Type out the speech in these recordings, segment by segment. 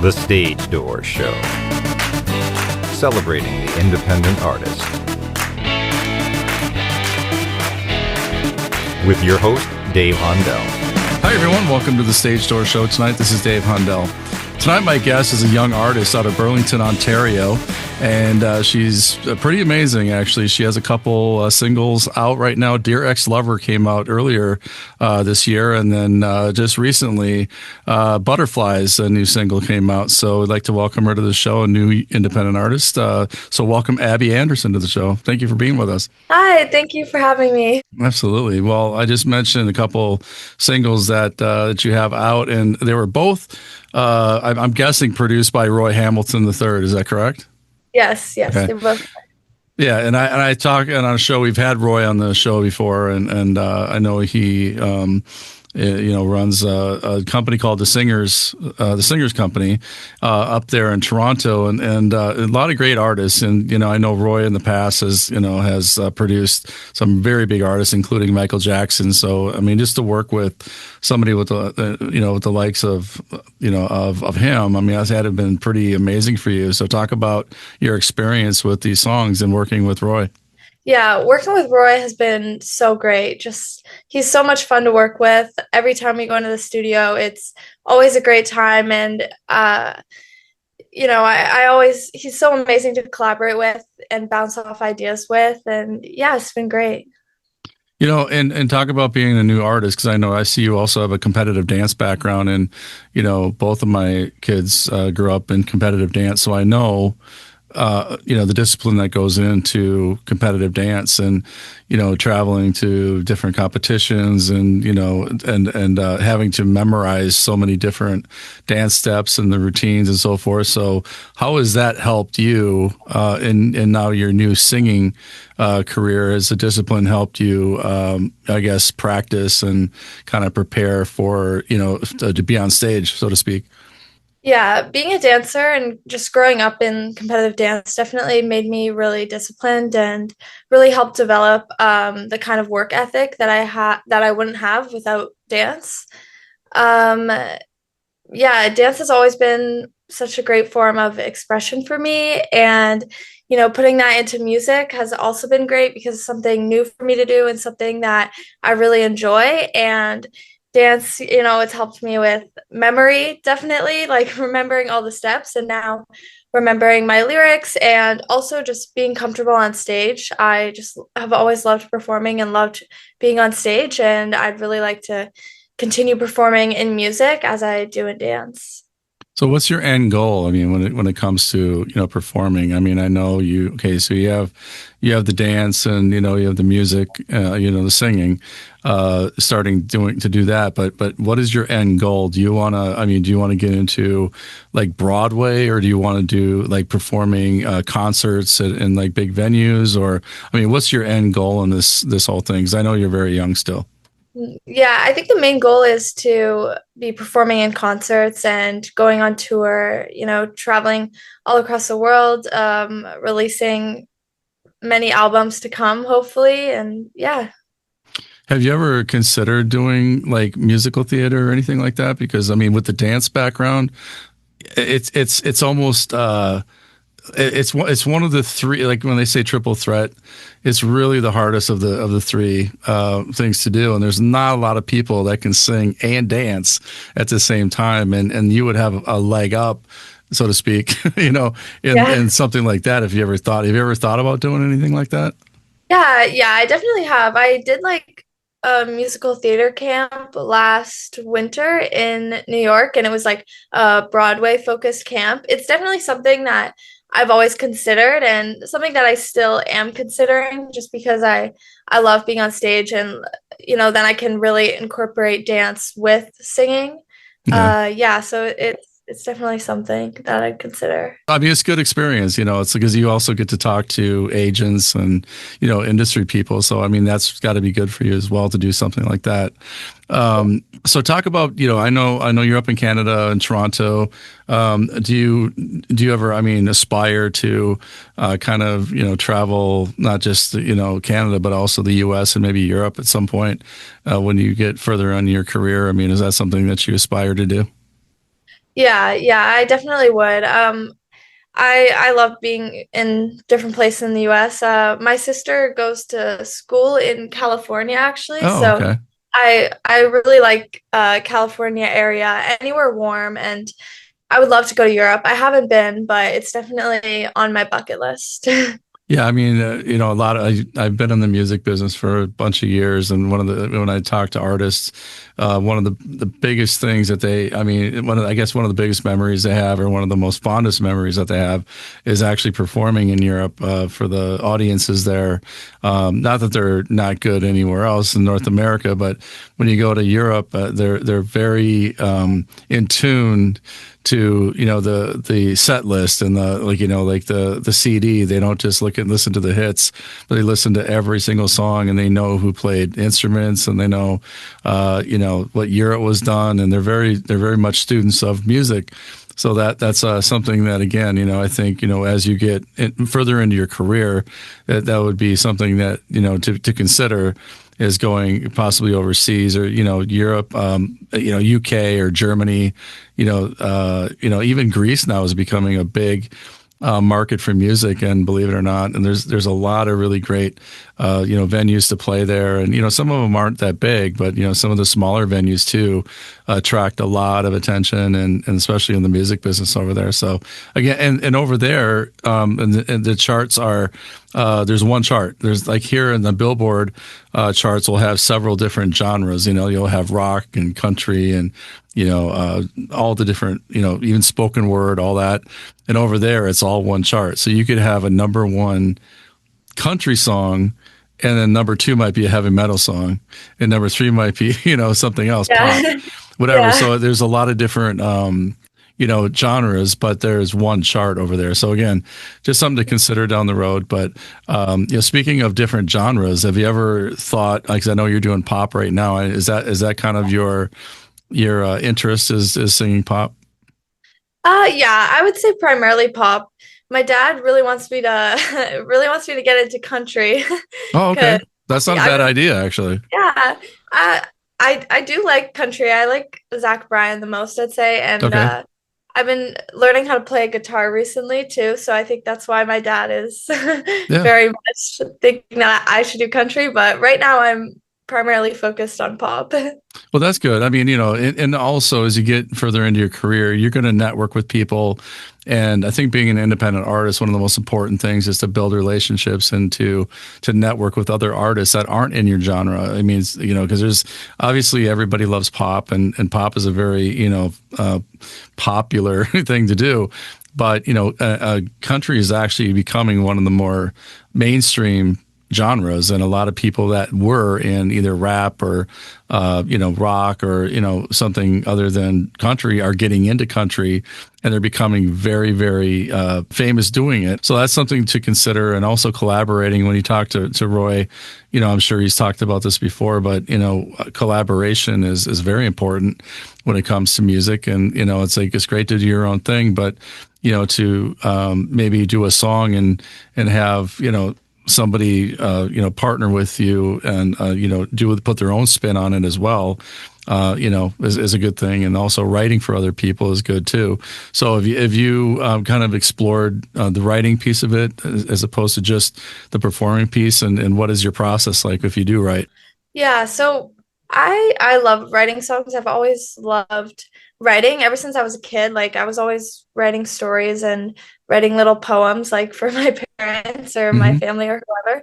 The Stage Door Show, celebrating the independent artist. With your host, Dave Hondel. Hi, everyone. Welcome to The Stage Door Show tonight. This is Dave Hondel. Tonight, my guest is a young artist out of Burlington, Ontario, and she's pretty amazing, actually. She has a couple singles out right now. Dear Ex-Lover came out earlier this year, and then just recently, Butterflies, a new single, came out. So I'd like to welcome her to the show, a new independent artist. So welcome Abbey Anderson to the show. Thank you for being with us. Hi, thank you for having me. Absolutely. Well, I just mentioned a couple singles that you have out, and they were both, I'm guessing, produced by Roy Hamilton III. Is that correct? Yes, Okay. they both. Yeah, and I talk, and on a show, we've had Roy on the show before, and I know he runs a company called the Singers Company up there in Toronto, and a lot of great artists. And I know Roy in the past has produced some very big artists, including Michael Jackson. So I mean, just to work with somebody with the likes of him, I mean, that's had to been pretty amazing for you. So talk about your experience with these songs and working with Roy. Yeah, working with Roy has been so great. Just he's so much fun to work with. Every time we go into the studio, it's always a great time. And I always, he's so amazing to collaborate with and bounce off ideas with. And yeah, it's been great. And talk about being a new artist, because I see you also have a competitive dance background, and both of my kids grew up in competitive dance, so I know the discipline that goes into competitive dance, and traveling to different competitions, and having to memorize so many different dance steps and the routines and so forth. So how has that helped you in now your new singing career? Has the discipline helped you, practice and kind of prepare for to be on stage, so to speak? Yeah, being a dancer and just growing up in competitive dance definitely made me really disciplined and really helped develop the kind of work ethic that I wouldn't have without dance. Dance has always been such a great form of expression for me, and putting that into music has also been great because it's something new for me to do and something that I really enjoy. And dance, it's helped me with memory, definitely, like remembering all the steps and now remembering my lyrics, and also just being comfortable on stage. I just have always loved performing and loved being on stage, and I'd really like to continue performing in music as I do in dance. So what's your end goal? I mean, when it comes to, performing, I mean, I know so you have the dance, and, you have the music, the singing, starting to do that. But what is your end goal? Do you want to get into like Broadway, or do you want to do like performing concerts in like big venues? Or, what's your end goal in this whole thing? 'Cause I know you're very young still. Yeah, I think the main goal is to be performing in concerts and going on tour, traveling all across the world, releasing many albums to come, hopefully. And yeah. Have you ever considered doing like musical theater or anything like that? Because with the dance background, it's almost it's one of the three, like when they say triple threat, it's really the hardest of the three things to do. And there's not a lot of people that can sing and dance at the same time. And you would have a leg up, so to speak, in something like that. Have you ever thought about doing anything like that? Yeah, I definitely have. I did like a musical theater camp last winter in New York, and it was like a Broadway focused camp. It's definitely something that I've always considered, and something that I still am considering, just because I love being on stage, and then I can really incorporate dance with singing. So it's definitely something that I'd consider. It's good experience, it's because you also get to talk to agents and, industry people. So, that's got to be good for you as well to do something like that. So talk about, I know you're up in Canada and Toronto. Do you ever, aspire to kind of, travel, not just, Canada, but also the US and maybe Europe at some point when you get further on in your career? Is that something that you aspire to do? Yeah, I definitely would. I love being in different places in the US. My sister goes to school in California actually, Oh, so okay. I really like California area, anywhere warm, and I would love to go to Europe. I haven't been, but it's definitely on my bucket list. Yeah, I mean, a lot of I've been in the music business for a bunch of years, and when I talk to artists, one of the biggest things that I mean, I guess one of the biggest memories they have, or one of the most fondest memories that they have, is actually performing in Europe for the audiences there. Not that they're not good anywhere else in North America, but when you go to Europe, they're very in tune to the set list and the like the CD. They don't just look and listen to the hits, but they listen to every single song, and they know who played instruments, and they know what year it was done, and they're very much students of music. So that's something that, again, I think, as you get further into your career, that would be something that, to consider, is going possibly overseas, or Europe, UK or Germany, even Greece now is becoming a big market for music, and believe it or not, and there's a lot of really great venues to play there, and some of them aren't that big, but some of the smaller venues too attract a lot of attention, and especially in the music business over there. So again, and over there, and the charts are there's one chart. There's like here in the Billboard charts, will have several different genres. You'll have rock and country and all the different, even spoken word, all that. And over there, it's all one chart. So you could have a number one country song, and then number two might be a heavy metal song, and number three might be, something else, pop, Yeah. whatever. Yeah. So there's a lot of different, genres, but there's one chart over there. So again, just something to consider down the road. But speaking of different genres, have you ever thought, like, 'cause I know you're doing pop right now, is that kind of your interest is singing pop? Yeah, I would say primarily pop. My dad really wants me to really wants me to get into country Oh, okay. because That's not a I've bad been, idea, actually. yeah, I do like country. I like Zach Bryan the most, I'd say, and Okay. I've been learning how to play guitar recently too. So I think that's why my dad is Yeah. very much thinking that I should do country. But right now, I'm primarily focused on pop. Well, that's good. I mean, and also as you get further into your career, you're going to network with people. And I think being an independent artist, one of the most important things is to build relationships and to network with other artists that aren't in your genre. I mean, because there's obviously everybody loves pop, and pop is a very, popular thing to do. But, country is actually becoming one of the more mainstream genres, and a lot of people that were in either rap or rock or something other than country are getting into country, and they're becoming very, very famous doing it. So that's something to consider. And also collaborating. When you talk to Roy, I'm sure he's talked about this before, but collaboration is very important when it comes to music. And it's like, it's great to do your own thing, but to maybe do a song and have somebody partner with you, and put their own spin on it as well, is a good thing. And also writing for other people is good too. So have you kind of explored the writing piece of it as opposed to just the performing piece, and what is your process like if you do write? Yeah, so I love writing songs. I've always loved writing ever since I was a kid. Like I was always writing stories and writing little poems like for my parents or my Hmm. family or whoever.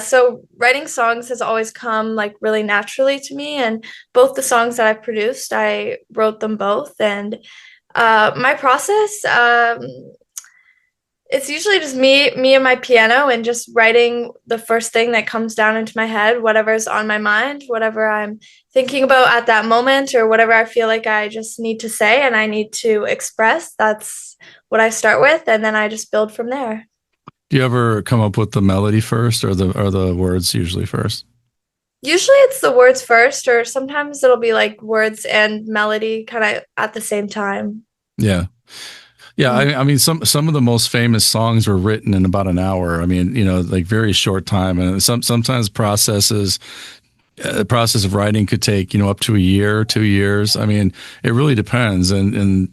So writing songs has always come like really naturally to me. And both the songs that I've produced, I wrote them both. And my process, it's usually just me and my piano and just writing the first thing that comes down into my head, whatever's on my mind, whatever I'm thinking about at that moment, or whatever I feel like I just need to say and I need to express. That's what I start with, and then I just build from there. Do you ever come up with the melody first, or the words usually first? Usually it's the words first, or sometimes it'll be like words and melody kind of at the same time. Yeah. Yeah, Mm. I mean, some of the most famous songs were written in about an hour. I mean, like very short time, and sometimes processes the process of writing could take, up to a year, 2 years. I mean, it really depends. And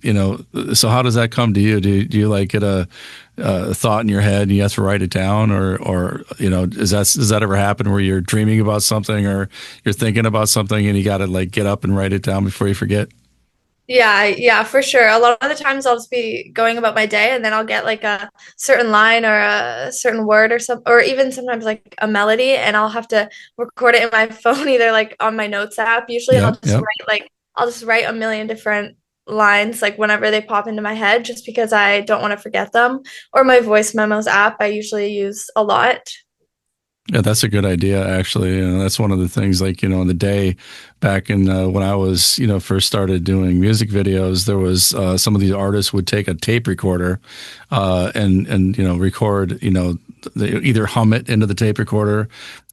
so how does that come to you? Do you like get a thought in your head and you have to write it down, or does that ever happen where you're dreaming about something or you're thinking about something and you got to like get up and write it down before you forget? Yeah, for sure. A lot of the times I'll just be going about my day and then I'll get like a certain line or a certain word or some, or even sometimes like a melody, and I'll have to record it in my phone, either like on my notes app. Usually Yep. Yep. I'll just write a million different lines like whenever they pop into my head, just because I don't want to forget them. Or my voice memos app I usually use a lot. Yeah, that's a good idea, actually. That's one of the things, like, in the day back in when I was, first started doing music videos, there was some of these artists would take a tape recorder and record, they either hum it into the tape recorder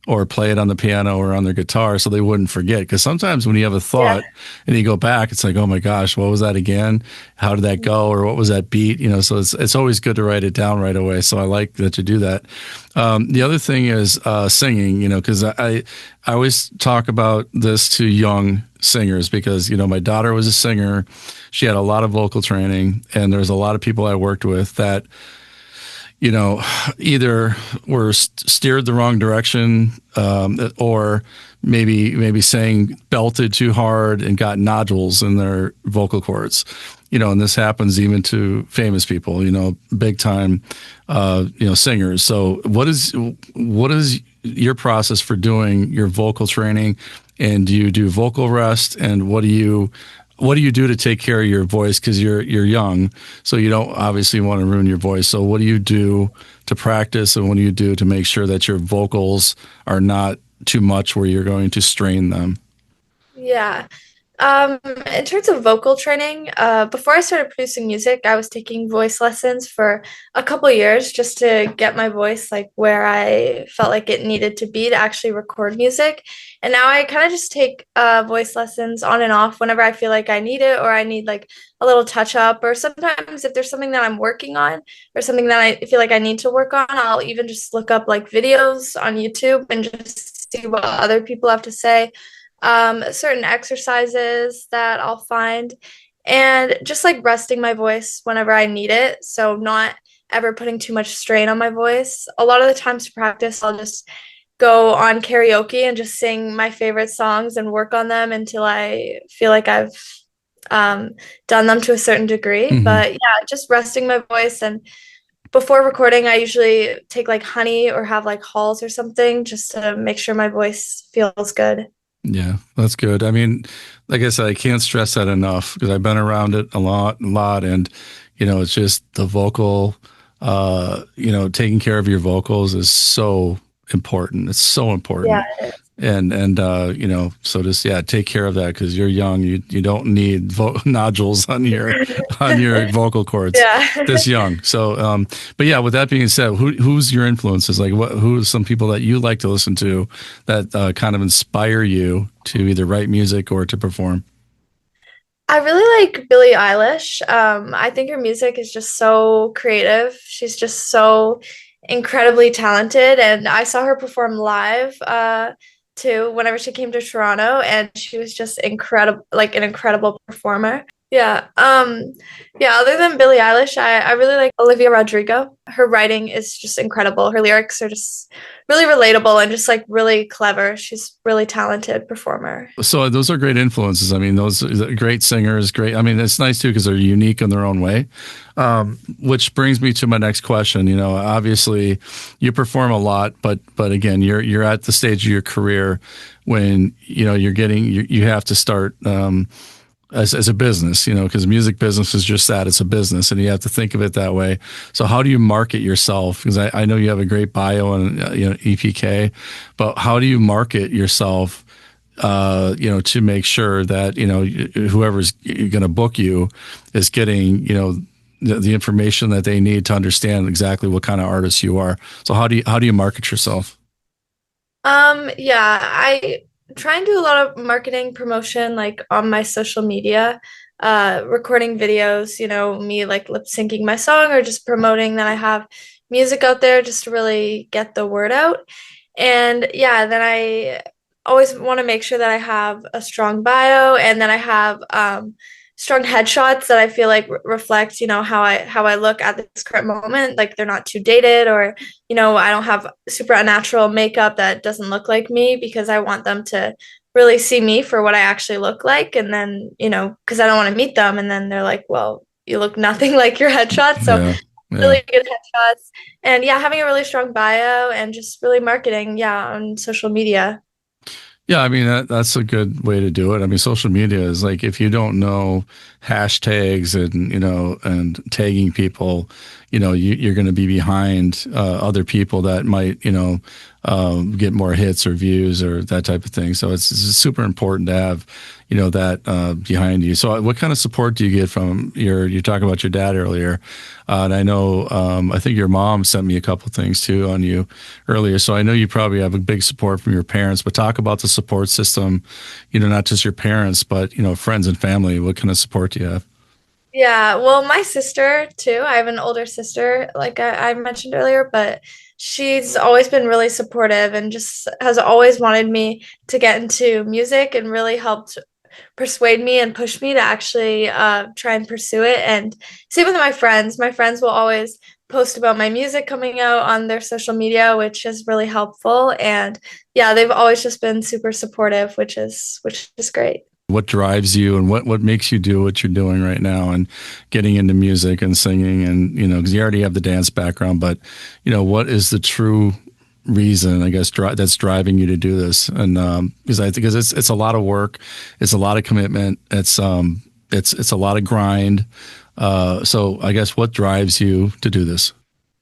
or play it on the piano or on their guitar so they wouldn't forget. Because sometimes when you have a thought and you go back, it's like, oh my gosh, what was that again? How did that go? Or what was that beat? So it's always good to write it down right away. So I like that you do that. The other thing is singing, because I always talk about this to young singers because, my daughter was a singer. She had a lot of vocal training, and there's a lot of people I worked with that, either were steered the wrong direction, or maybe sang belted too hard and got nodules in their vocal cords. And this happens even to famous people, big time, singers. So what is your process for doing your vocal training? And do you do vocal rest? And what do you do to take care of your voice? Because you're young, so you don't obviously want to ruin your voice. So what do you do to practice, and what do you do to make sure that your vocals are not too much where you're going to strain them? Yeah. In terms of vocal training, before I started producing music, I was taking voice lessons for a couple years just to get my voice like where I felt like it needed to be to actually record music. And now I kind of just take voice lessons on and off whenever I feel like I need it, or I need like a little touch up, or sometimes if there's something that I'm working on or something that I feel like I need to work on, I'll even just look up like videos on YouTube and just see what other people have to say, certain exercises that I'll find, and just like resting my voice whenever I need it. So not ever putting too much strain on my voice. A lot of the times to practice, I'll just go on karaoke and just sing my favorite songs and work on them until I feel like I've done them to a certain degree. Mm-hmm. But yeah, just resting my voice. And before recording, I usually take like honey or have like Halls or something just to make sure my voice feels good. Yeah, that's good. I mean, like I said, I can't stress that enough because I've been around it a lot, and it's just the vocal. Taking care of your vocals is so important. It's so important. Yeah. And so just take care of that because you're young. You don't need nodules on your vocal cords this young. So but yeah, with that being said, who's your influences? Like who's some people that you like to listen to that kind of inspire you to either write music or to perform? I really like Billie Eilish. I think her music is just so creative. She's just so incredibly talented, and I saw her perform live too whenever she came to Toronto, and she was just incredible, like an incredible performer. Yeah. Other than Billie Eilish, I really like Olivia Rodrigo. Her writing is just incredible. Her lyrics are just really relatable and just like really clever. She's a really talented performer. So those are great influences. I mean, those are great singers, great. I mean, it's nice too because they're unique in their own way. Which brings me to my next question. Obviously you perform a lot, but again, you're at the stage of your career when you have to start as a business, because music business is just that, it's a business, and you have to think of it that way. So how do you market yourself? Because I know you have a great bio and EPK, but how do you market yourself? To make sure that whoever's going to book you is getting the information that they need to understand exactly what kind of artist you are. So how do you market yourself? I try and do a lot of marketing promotion like on my social media, recording videos, me like lip syncing my song or just promoting that I have music out there just to really get the word out. And yeah, then I always want to make sure that I have a strong bio and that I have strong headshots that I feel like reflect, how I look at this current moment. Like they're not too dated, or, I don't have super unnatural makeup that doesn't look like me, because I want them to really see me for what I actually look like. And then, because I don't want to meet them and then they're like, well, you look nothing like your headshot. So Yeah. Yeah. really good headshots. And yeah, having a really strong bio and just really marketing, yeah, on social media. Yeah, I mean that's a good way to do it. I mean, social media is like, if you don't know hashtags and and tagging people, you're going to be behind other people that might get more hits or views or that type of thing. So it's super important to have that behind you. So what kind of support do you get from you talk about your dad earlier, and I know I think your mom sent me a couple things too on you earlier. So I know you probably have a big support from your parents, but talk about the support system, not just your parents, but friends and family. What kind of support do you have? Yeah, well, my sister too. I have an older sister, like I mentioned earlier, but she's always been really supportive and just has always wanted me to get into music and really helped persuade me and push me to actually try and pursue it. And same with my friends. My friends will always post about my music coming out on their social media, which is really helpful. And yeah, they've always just been super supportive, which is great. What drives you, and what makes you do what you're doing right now and getting into music and singing, and because you already have the dance background, but what is the true reason, I guess, that's driving you to do this? And because it's a lot of work, it's a lot of commitment, it's a lot of grind. So I guess what drives you to do this?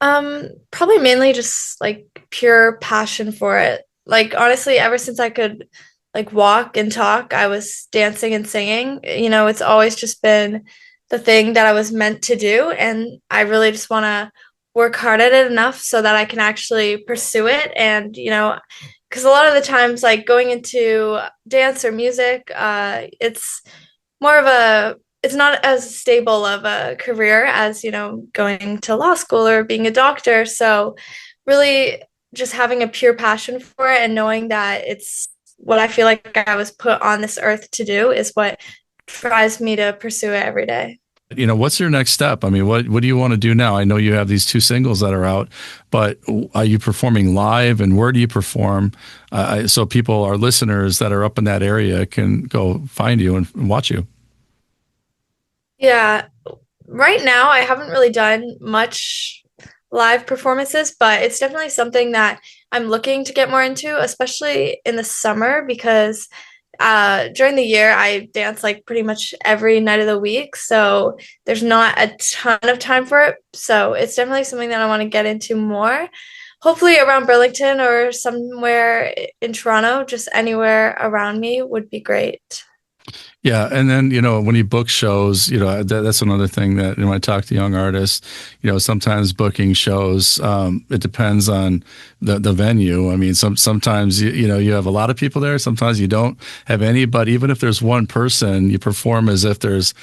Probably mainly just like pure passion for it. Like honestly, ever since I could like walk and talk, I was dancing and singing. It's always just been the thing that I was meant to do, and I really just want to work hard at it enough so that I can actually pursue it. And because a lot of the times, like going into dance or music, it's not as stable of a career as going to law school or being a doctor. So really just having a pure passion for it and knowing that it's what I feel like I was put on this earth to do is what drives me to pursue it every day. What's your next step? I mean, what do you want to do now? I know you have these 2 singles that are out, but are you performing live, and where do you perform? So people, our listeners that are up in that area, can go find you and watch you. Yeah, right now I haven't really done much live performances, but it's definitely something that I'm looking to get more into, especially in the summer, because during the year I dance like pretty much every night of the week. So there's not a ton of time for it. So it's definitely something that I want to get into more. Hopefully around Burlington or somewhere in Toronto, just anywhere around me would be great. Yeah, and then when you book shows, that's another thing that when I talk to young artists, sometimes booking shows, it depends on the venue. I mean, sometimes you have a lot of people there, sometimes you don't have any. But even if there's one person, you perform as if there's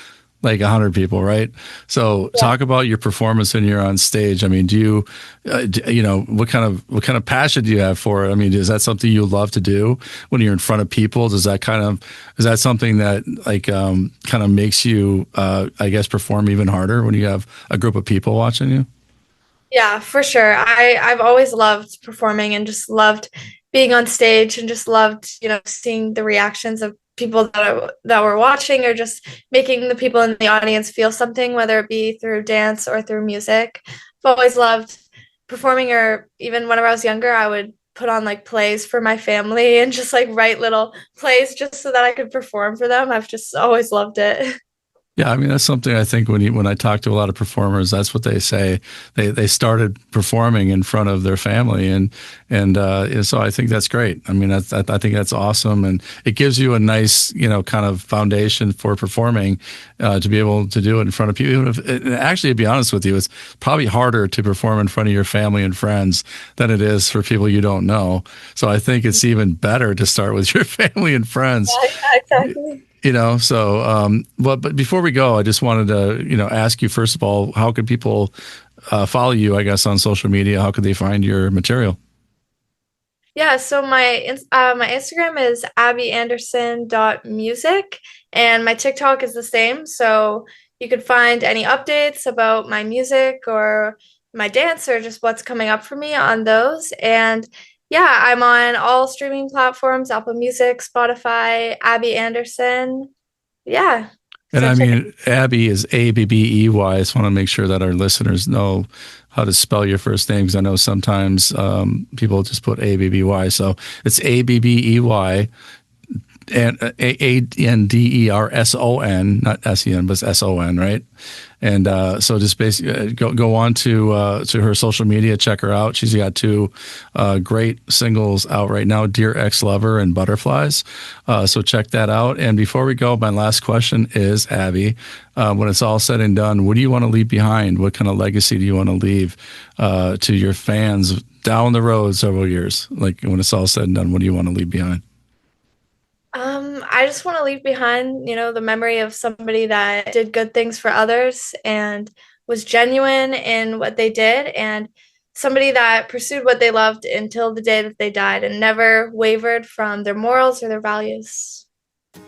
like 100 people, right? So Yeah. talk about your performance when you're on stage. I mean, do you, what kind of passion do you have for it? I mean, is that something you love to do when you're in front of people? Is that something that like kind of makes you, I guess, perform even harder when you have a group of people watching you? Yeah, for sure. I've always loved performing and just loved being on stage and just loved, seeing the reactions of people that were watching, or just making the people in the audience feel something, whether it be through dance or through music. I've always loved performing, or even whenever I was younger, I would put on like plays for my family and just like write little plays just so that I could perform for them. I've just always loved it. Yeah, I mean that's something I think when I talk to a lot of performers, that's what they say. They started performing in front of their family, and so I think that's great. I mean, I think that's awesome, and it gives you a nice kind of foundation for performing, to be able to do it in front of people. Even if, actually, to be honest with you, it's probably harder to perform in front of your family and friends than it is for people you don't know. So I think it's even better to start with your family and friends. Yeah, exactly. But before we go, I just wanted to, ask you, first of all, how could people follow you, I guess, on social media? How could they find your material? Yeah, so my Instagram is abbyanderson.music, and my TikTok is the same. So you could find any updates about my music or my dance or just what's coming up for me on those. And yeah, I'm on all streaming platforms, Apple Music, Spotify, Abbey Anderson. Yeah. And So I check it. mean, Abby is Abbey. I just want to make sure that our listeners know how to spell your first name, because I know sometimes people just put Abby. So it's Abbey, and Anderson, not Sen, but it's Son, right? And so just basically go on to her social media, check her out. She's got two great singles out right now, Dear Ex-Lover and Butterflies. So check that out. And before we go, my last question is, Abby, when it's all said and done, what do you want to leave behind? What kind of legacy do you want to leave to your fans down the road several years? Like when it's all said and done, what do you want to leave behind? I just want to leave behind, the memory of somebody that did good things for others and was genuine in what they did, and somebody that pursued what they loved until the day that they died and never wavered from their morals or their values.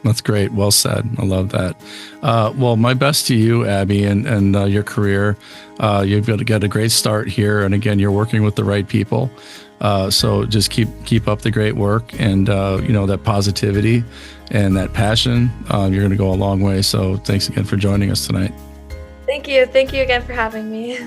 That's great. Well said. I love that. Well, my best to you, Abby, and your career. You've got a great start here, and again, you're working with the right people. So just keep up the great work, and that positivity and that passion. You're going to go a long way. So thanks again for joining us tonight. Thank you. Thank you again for having me.